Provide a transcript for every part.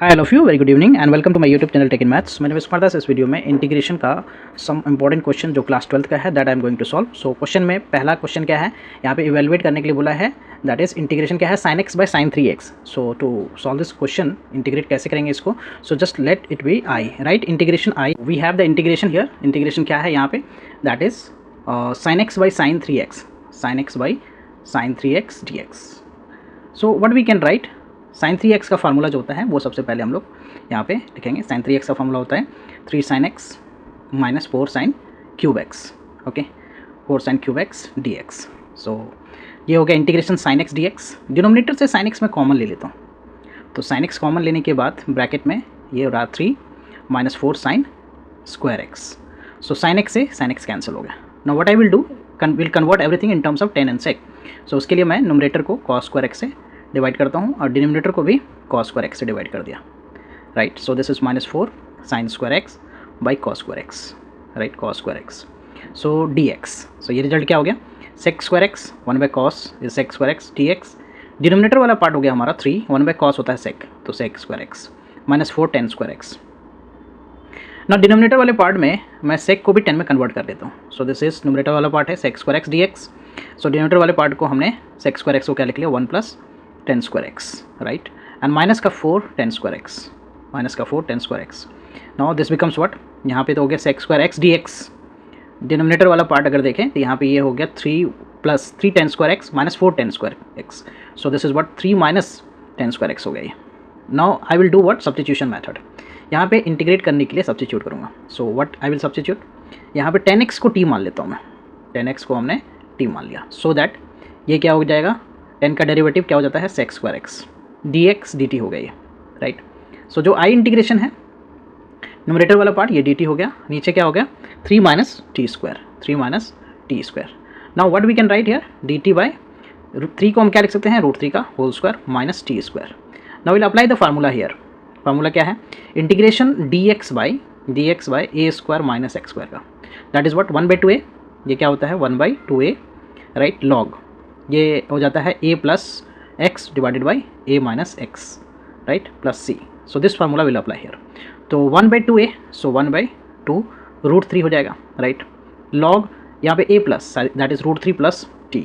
Hi all of you, very good evening and welcome to my YouTube channel tech in maths. मैंने smart इस video में integration का some important question जो class 12th का है that I am going to solve. So question में पहला question क्या है, यहाँ पे इवेलुएट करने के लिए बोला है, दैट इज इंटीग्रेशन क्या है sin x by sin 3x। So to solve this question integrate कैसे करेंगे इसको, so just let it be I, right. Integration I, we have the integration here. Integration क्या है यहाँ पे, that is sin x by sin 3x, sin x by sin 3x dx। So what we can write, sin 3x का formula जो होता है वो सबसे पहले हम लोग यहाँ पे लिखेंगे। sin 3x का फार्मूला होता है 3 sin x minus 4 sin cube x, okay, 4 sin cube x dx। सो ये हो गया integration sin x dx। Denominator से sin x में कॉमन ले लेता हूँ, तो sin x कॉमन लेने के बाद ब्रैकेट में ये हो रहा 3 माइनस 4 sin स्क्वायर x। सो sin x से sin x कैंसिल हो गया। Now what I will do, will convert everything in terms of tan and sec। सो उसके लिए मैं नोमिनेटर को cos स्क्वायर x से डिवाइड करता हूँ और डिनोमिनेटर को भी cos स्क्वायर x से डिवाइड कर दिया, right. So this is minus 4 sin square x by cos square x, right, cos square x। So dx, सो ये रिजल्ट क्या हो गया, sec square x 1 by cos is sec square x dx। Denominator वाला part हो गया हमारा 3, 1 by cos होता है sec, तो sec square x minus 4 tan square x। ना डिनोमिनेटर वाले पार्ट में मैं sec को भी 10 में कन्वर्ट कर देता हूँ। सो दिस इज नोमिनेटर वाला पार्ट है sec स्क्वायर x dx। सो डिनोमिनेटर वाले पार्ट को हमने sec स्क्वायर x को क्या लिख लिया, 1 plus tan square x, right, and minus का 4 tan स्क्वायर x, माइनस का 4 tan square x। Now this becomes what, यहाँ पे तो हो गया sec square x dx। Denominator वाला पार्ट अगर देखें तो यहाँ पे ये हो गया 3 plus 3 tan square x minus 4 tan square x। So this is what 3 minus tan square x हो गया ये। Now I will do what, substitution method. यहाँ पे इंटीग्रेट करने के लिए सब्स्टिट्यूट करूँगा। So what I will substitute, यहाँ पे tan x को t मान लेता हूँ मैं, tan x को हमने t मान लिया, सो दैट ये क्या हो जाएगा, 10 का डेरिवेटिव क्या हो जाता है sec square x dx dt हो गया ये, राइट। सो जो आई इंटीग्रेशन है, न्यूमरेटर वाला पार्ट ये dt हो गया, नीचे क्या हो गया 3 minus T square, 3 minus T square. Now what we can write here, dt by 3 को हम क्या लिख सकते हैं, √3 का whole square minus T square. Now will apply the formula here. Formula क्या है, integration dx by A square minus x square का, दैट इज व्हाट 1/2a, ये क्या होता है 1/2a, राइट, लॉग ये हो जाता है a plus x divided by a minus x, right, plus c। So this formula will apply here. तो 1/2a, सो 1/2 √3 हो जाएगा, राइट, लॉग यहाँ पे a plus that is √3 plus t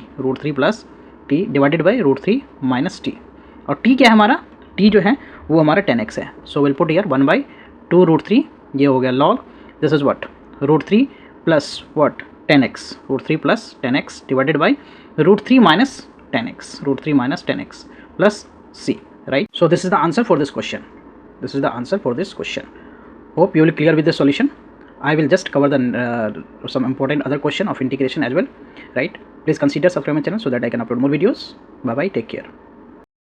divided by √3 minus t, और t क्या है हमारा, t जो है वो हमारा 10x है। सो विल पुट हियर 1/2 √3, ये हो गया log, this is what √3 plus what 10x, √3 plus 10x divided by √3 minus 10x, √3 minus 10x plus c, right? So this is the answer for this question. This is the answer for this question. Hope you will clear with the solution. I will just cover the some important other question of integration as well, right? Please consider subscribe my channel so that I can upload more videos. Bye bye, take care.